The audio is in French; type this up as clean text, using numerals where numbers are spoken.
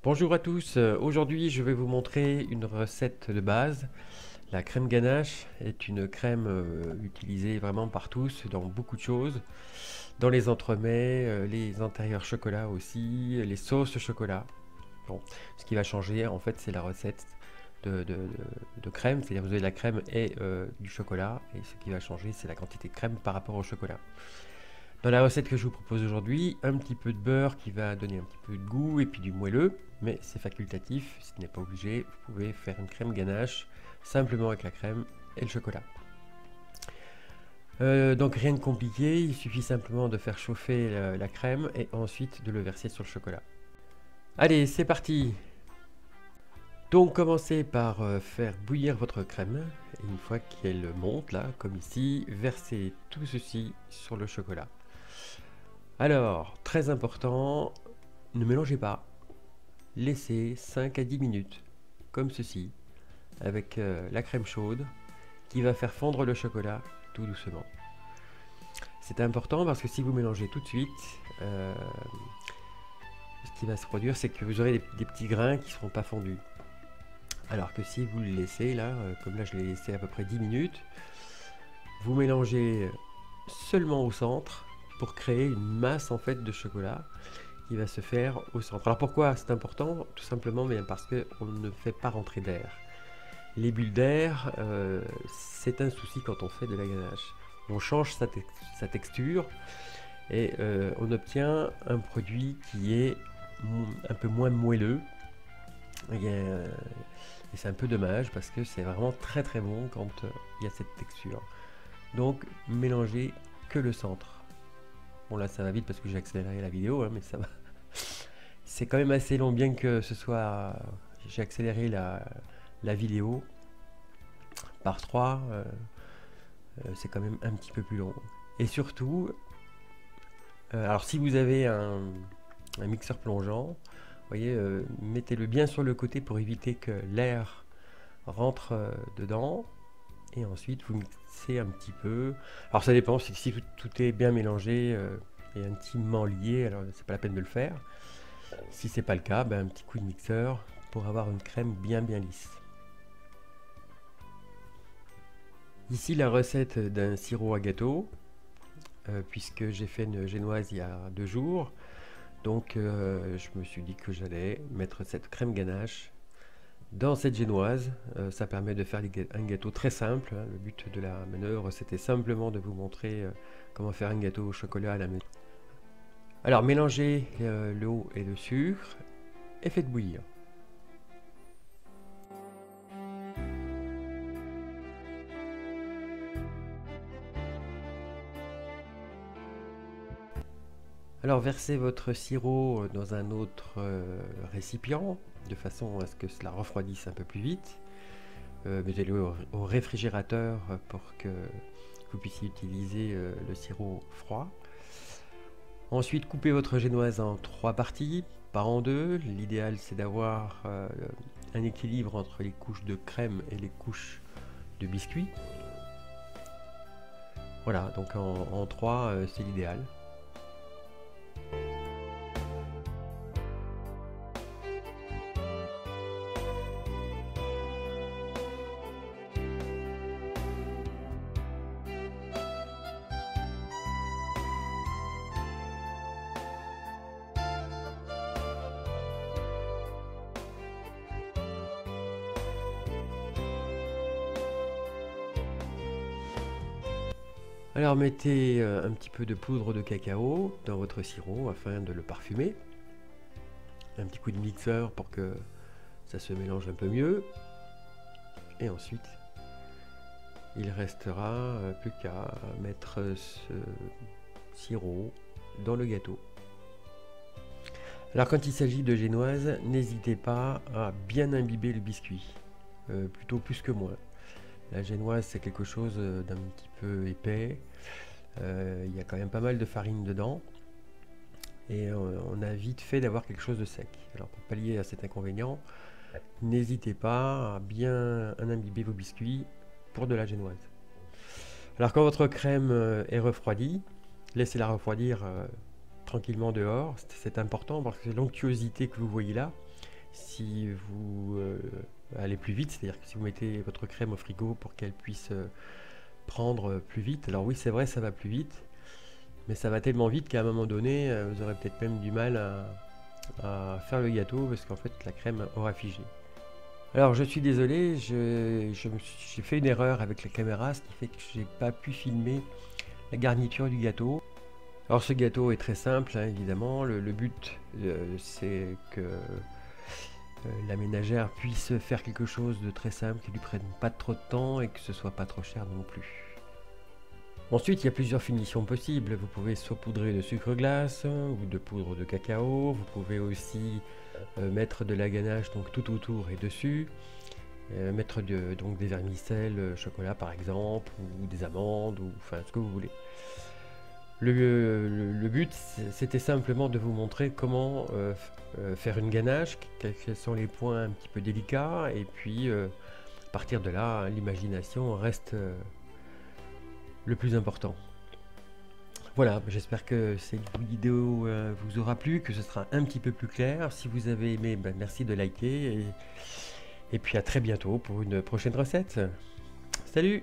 Bonjour à tous, aujourd'hui je vais vous montrer une recette de base. La crème ganache est une crème utilisée vraiment par tous dans beaucoup de choses, dans les entremets, les intérieurs chocolat aussi, les sauces chocolat. Bon, ce qui va changer en fait c'est la recette de crème, c'est-à-dire vous avez de la crème et du chocolat, et ce qui va changer c'est la quantité de crème par rapport au chocolat. Dans la recette que je vous propose aujourd'hui, un petit peu de beurre qui va donner un petit peu de goût et puis du moelleux, mais c'est facultatif, ce n'est pas obligé. Vous pouvez faire une crème ganache simplement avec la crème et le chocolat. Donc rien de compliqué, il suffit simplement de faire chauffer la crème et ensuite de le verser sur le chocolat. Allez, c'est parti! Donc commencez par faire bouillir votre crème, et une fois qu'elle monte là, comme ici, versez tout ceci sur le chocolat. Alors, très important, ne mélangez pas. Laissez 5 à 10 minutes, comme ceci, avec la crème chaude, qui va faire fondre le chocolat tout doucement. C'est important parce que si vous mélangez tout de suite, ce qui va se produire, c'est que vous aurez des petits grains qui ne seront pas fondus. Alors que si vous le laissez, là, comme là je l'ai laissé à peu près 10 minutes, vous mélangez seulement au centre, pour créer une masse en fait de chocolat qui va se faire au centre. Alors pourquoi c'est important? Tout simplement bien parce qu'on ne fait pas rentrer d'air. Les bulles d'air, c'est un souci quand on fait de la ganache. On change sa texture et on obtient un produit qui est un peu moins moelleux. Et c'est un peu dommage parce que c'est vraiment très très bon quand il y a cette texture. Donc mélangez que le centre. Bon là ça va vite parce que j'ai accéléré la vidéo, hein, mais ça va. C'est quand même assez long, bien que ce soit... J'ai accéléré la vidéo par 3, c'est quand même un petit peu plus long. Et surtout, alors si vous avez un mixeur plongeant, vous voyez, mettez-le bien sur le côté pour éviter que l'air rentre dedans. Et ensuite vous mixez un petit peu. Alors ça dépend, si tout est bien mélangé et intimement lié, alors c'est pas la peine de le faire. Si c'est pas le cas, ben, un petit coup de mixeur pour avoir une crème bien lisse. Ici la recette d'un sirop à gâteau, puisque j'ai fait une génoise il y a 2 jours. Donc je me suis dit que j'allais mettre cette crème ganache dans cette génoise. Ça permet de faire un gâteau très simple, hein. Le but de la manœuvre, c'était simplement de vous montrer comment faire un gâteau au chocolat à la maison. Alors mélangez l'eau et le sucre et faites bouillir. Alors versez votre sirop dans un autre récipient, de façon à ce que cela refroidisse un peu plus vite. Mettez-le au réfrigérateur pour que vous puissiez utiliser le sirop froid. Ensuite, coupez votre génoise en 3 parties, pas en 2. L'idéal, c'est d'avoir un équilibre entre les couches de crème et les couches de biscuit. Voilà, donc en 3, c'est l'idéal. Alors mettez un petit peu de poudre de cacao dans votre sirop afin de le parfumer. Un petit coup de mixeur pour que ça se mélange un peu mieux. Et ensuite, il restera plus qu'à mettre ce sirop dans le gâteau. Alors quand il s'agit de génoise, n'hésitez pas à bien imbiber le biscuit, plutôt plus que moins. La génoise, c'est quelque chose d'un petit peu épais. Il y a quand même pas mal de farine dedans. Et on a vite fait d'avoir quelque chose de sec. Alors pour pallier à cet inconvénient, n'hésitez pas à bien imbiber vos biscuits pour de la génoise. Alors quand votre crème est refroidie, laissez-la refroidir tranquillement dehors. C'est important parce que l'onctuosité que vous voyez là si vous allez plus vite, c'est-à-dire que si vous mettez votre crème au frigo pour qu'elle puisse prendre plus vite. Alors oui, c'est vrai, ça va plus vite, mais ça va tellement vite qu'à un moment donné, vous aurez peut-être même du mal à faire le gâteau parce qu'en fait la crème aura figé. Alors je suis désolé, j'ai fait une erreur avec la caméra, ce qui fait que j'ai pas pu filmer la garniture du gâteau. Alors ce gâteau est très simple, hein, évidemment. Le but c'est que la ménagère puisse faire quelque chose de très simple, qui lui prenne pas trop de temps et que ce soit pas trop cher non plus. Ensuite, il y a plusieurs finitions possibles. Vous pouvez saupoudrer de sucre glace ou de poudre de cacao. Vous pouvez aussi mettre de la ganache donc tout autour et dessus. Mettre donc des vermicelles chocolat par exemple, ou des amandes, ou enfin ce que vous voulez. Le but, c'était simplement de vous montrer comment faire une ganache, quels sont les points un petit peu délicats, et puis à partir de là, l'imagination reste le plus important. Voilà, j'espère que cette vidéo vous aura plu, que ce sera un petit peu plus clair. Si vous avez aimé, ben, merci de liker, et puis à très bientôt pour une prochaine recette. Salut!